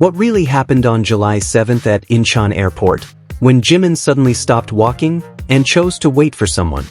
What really happened on July 7th at Incheon Airport, when Jimin suddenly stopped walking and chose to wait for someone.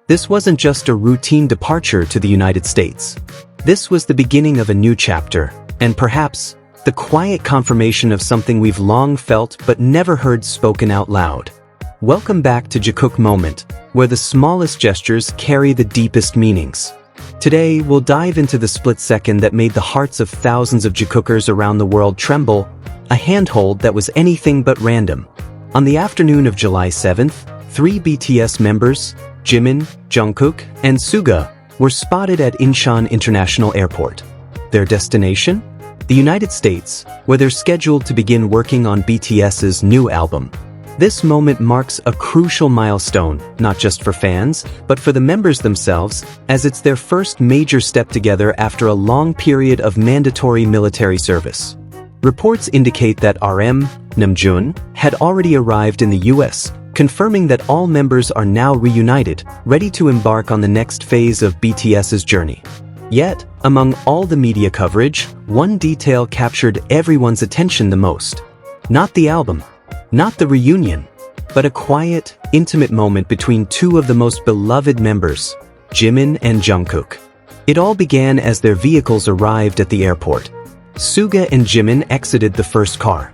This wasn't just a routine departure to the United States. This was the beginning of a new chapter, and perhaps the quiet confirmation of something we've long felt but never heard spoken out loud. Welcome back to Jikook Moment, where the smallest gestures carry the deepest meanings. Today, we'll dive into the split second that made the hearts of thousands of Jikookers around the world tremble, a handhold that was anything but random. On the afternoon of July 7th, 3 BTS members, Jimin, Jungkook, and Suga, were spotted at Incheon International Airport. Their destination? The United States, where they're scheduled to begin working on BTS's new album. This moment marks a crucial milestone, not just for fans, but for the members themselves, as it's their first major step together after a long period of mandatory military service. Reports indicate that RM, Namjoon, had already arrived in the US, confirming that all members are now reunited, ready to embark on the next phase of BTS's journey. Yet, among all the media coverage, one detail captured everyone's attention the most. Not the album. Not the reunion, but a quiet, intimate moment between two of the most beloved members, Jimin and Jungkook. It all began as their vehicles arrived at the airport. Suga and Jimin exited the first car.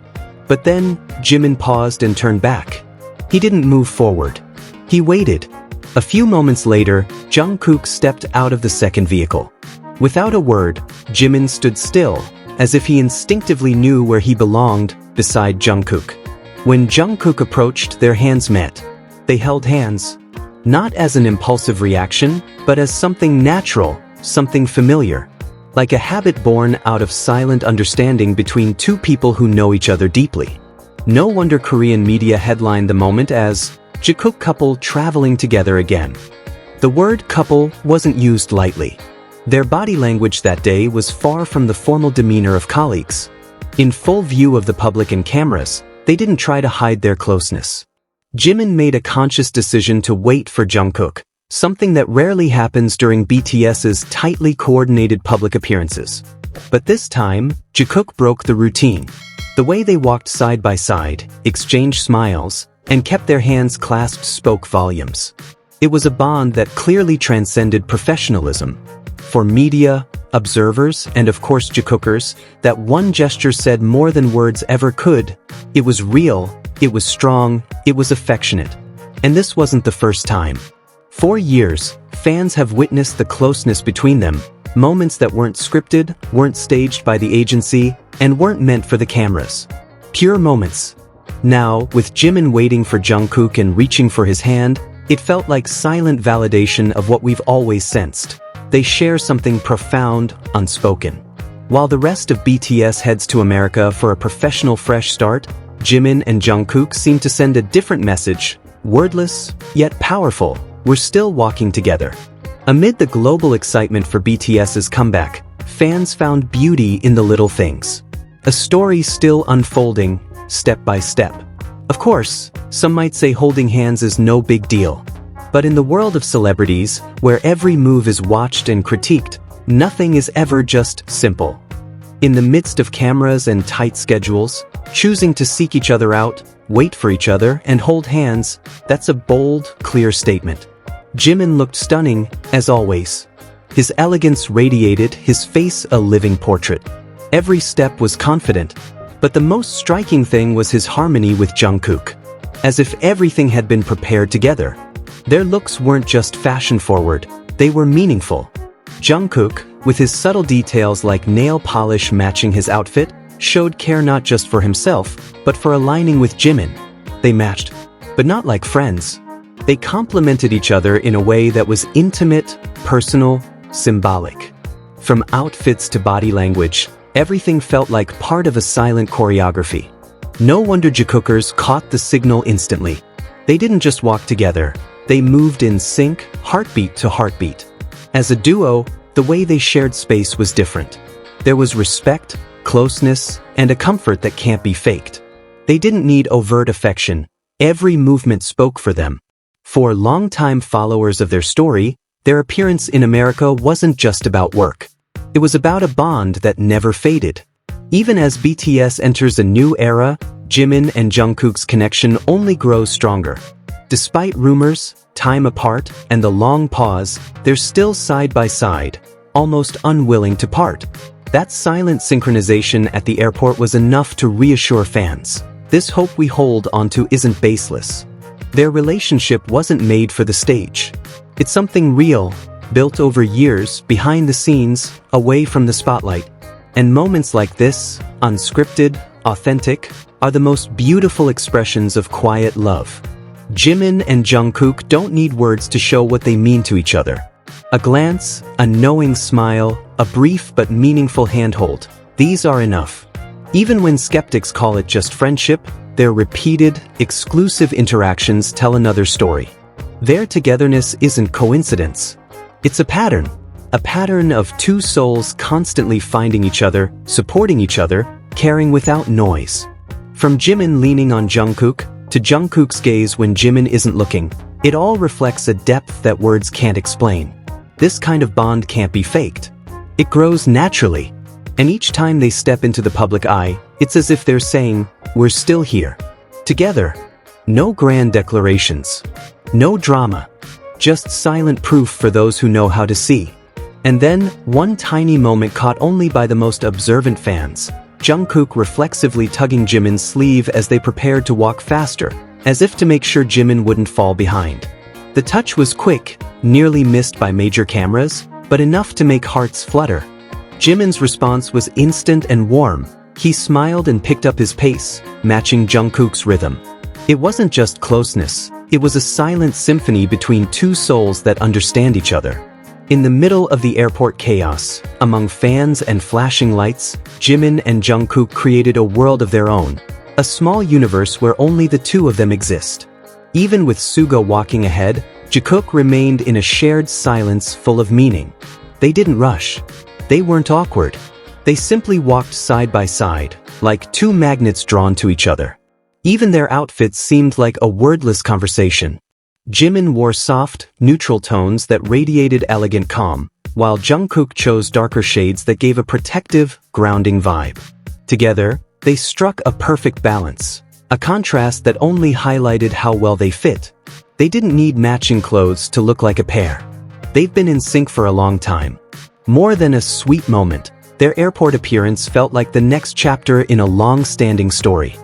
But then, Jimin paused and turned back. He didn't move forward. He waited. A few moments later, Jungkook stepped out of the second vehicle. Without a word, Jimin stood still, as if he instinctively knew where he belonged, beside Jungkook. When Jungkook approached, their hands met. They held hands, not as an impulsive reaction, but as something natural, something familiar. Like a habit born out of silent understanding between two people who know each other deeply. No wonder Korean media headlined the moment as Jikook couple traveling together again. The word couple wasn't used lightly. Their body language that day was far from the formal demeanor of colleagues. In full view of the public and cameras, they didn't try to hide their closeness. Jimin made a conscious decision to wait for Jungkook, something that rarely happens during BTS's tightly coordinated public appearances. But this time, Jikook broke the routine. The way they walked side by side, exchanged smiles, and kept their hands clasped spoke volumes. It was a bond that clearly transcended professionalism. For media, observers, and of course Jikookers, that one gesture said more than words ever could. It was real, it was strong, it was affectionate. And this wasn't the first time. For years, fans have witnessed the closeness between them, moments that weren't scripted, weren't staged by the agency, and weren't meant for the cameras. Pure moments. Now, with Jimin waiting for Jungkook and reaching for his hand, it felt like silent validation of what we've always sensed. They share something profound, unspoken. While the rest of BTS heads to America for a professional fresh start, Jimin and Jungkook seem to send a different message, wordless, yet powerful. We're still walking together. Amid the global excitement for BTS's comeback, fans found beauty in the little things. A story still unfolding, step by step. Of course, some might say holding hands is no big deal. But in the world of celebrities, where every move is watched and critiqued, nothing is ever just simple. In the midst of cameras and tight schedules, choosing to seek each other out, wait for each other, and hold hands, that's a bold, clear statement. Jimin looked stunning, as always. His elegance radiated, his face a living portrait. Every step was confident. But the most striking thing was his harmony with Jungkook. As if everything had been prepared together. Their looks weren't just fashion-forward, they were meaningful. Jungkook, with his subtle details like nail polish matching his outfit, showed care not just for himself, but for aligning with Jimin. They matched, but not like friends. They complemented each other in a way that was intimate, personal, symbolic. From outfits to body language, everything felt like part of a silent choreography. No wonder Jikookers caught the signal instantly. They didn't just walk together. They moved in sync, heartbeat to heartbeat. As a duo, the way they shared space was different. There was respect, closeness, and a comfort that can't be faked. They didn't need overt affection. Every movement spoke for them. For longtime followers of their story, their appearance in America wasn't just about work. It was about a bond that never faded. Even as BTS enters a new era, Jimin and Jungkook's connection only grows stronger. Despite rumors, time apart, and the long pause, they're still side by side, almost unwilling to part. That silent synchronization at the airport was enough to reassure fans. This hope we hold onto isn't baseless. Their relationship wasn't made for the stage. It's something real, built over years, behind the scenes, away from the spotlight. And moments like this, unscripted, authentic, are the most beautiful expressions of quiet love. Jimin and Jungkook don't need words to show what they mean to each other. A glance, a knowing smile, a brief but meaningful handhold. These are enough. Even when skeptics call it just friendship, their repeated, exclusive interactions tell another story. Their togetherness isn't coincidence. It's a pattern of two souls constantly finding each other, supporting each other, caring without noise. From Jimin leaning on Jungkook, to Jungkook's gaze when Jimin isn't looking, it all reflects a depth that words can't explain. This kind of bond can't be faked. It grows naturally. And each time they step into the public eye, it's as if they're saying, "We're still here. Together." No grand declarations. No drama. Just silent proof for those who know how to see. And then, one tiny moment caught only by the most observant fans. Jungkook reflexively tugging Jimin's sleeve as they prepared to walk faster, as if to make sure Jimin wouldn't fall behind. The touch was quick, nearly missed by major cameras, but enough to make hearts flutter. Jimin's response was instant and warm. He smiled and picked up his pace, matching Jungkook's rhythm. It wasn't just closeness, it was a silent symphony between two souls that understand each other. In the middle of the airport chaos, among fans and flashing lights, Jimin and Jungkook created a world of their own. A small universe where only the two of them exist. Even with Suga walking ahead, Jikook remained in a shared silence full of meaning. They didn't rush. They weren't awkward. They simply walked side by side, like two magnets drawn to each other. Even their outfits seemed like a wordless conversation. Jimin wore soft, neutral tones that radiated elegant calm, while Jungkook chose darker shades that gave a protective, grounding vibe. Together, they struck a perfect balance, a contrast that only highlighted how well they fit. They didn't need matching clothes to look like a pair. They've been in sync for a long time. More than a sweet moment, their airport appearance felt like the next chapter in a long-standing story.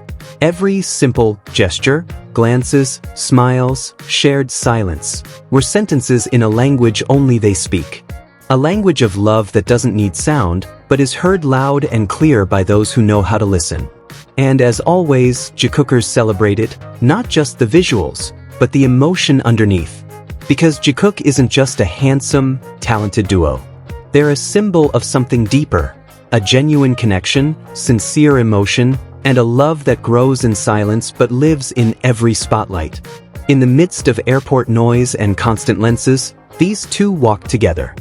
Every simple gesture, glances, smiles, shared silence, were sentences in a language only they speak. A language of love that doesn't need sound, but is heard loud and clear by those who know how to listen. And as always, Jikookers celebrated, not just the visuals, but the emotion underneath. Because Jikook isn't just a handsome, talented duo. They're a symbol of something deeper, a genuine connection, sincere emotion, and a love that grows in silence but lives in every spotlight. In the midst of airport noise and constant lenses, these two walk together.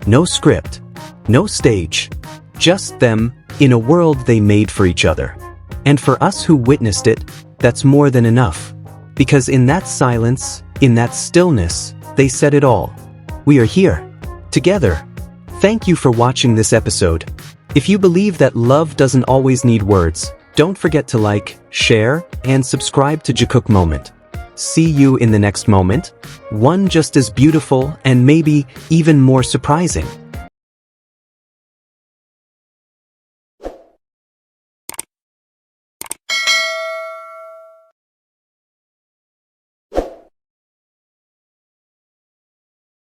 No script, no stage, just them, in a world they made for each other. And for us who witnessed it, that's more than enough. Because in that silence, in that stillness, they said it all. We are here, together. Thank you for watching this episode. If you believe that love doesn't always need words, don't forget to like, share, and subscribe to Jikook Moment. See you in the next moment, one just as beautiful and maybe even more surprising.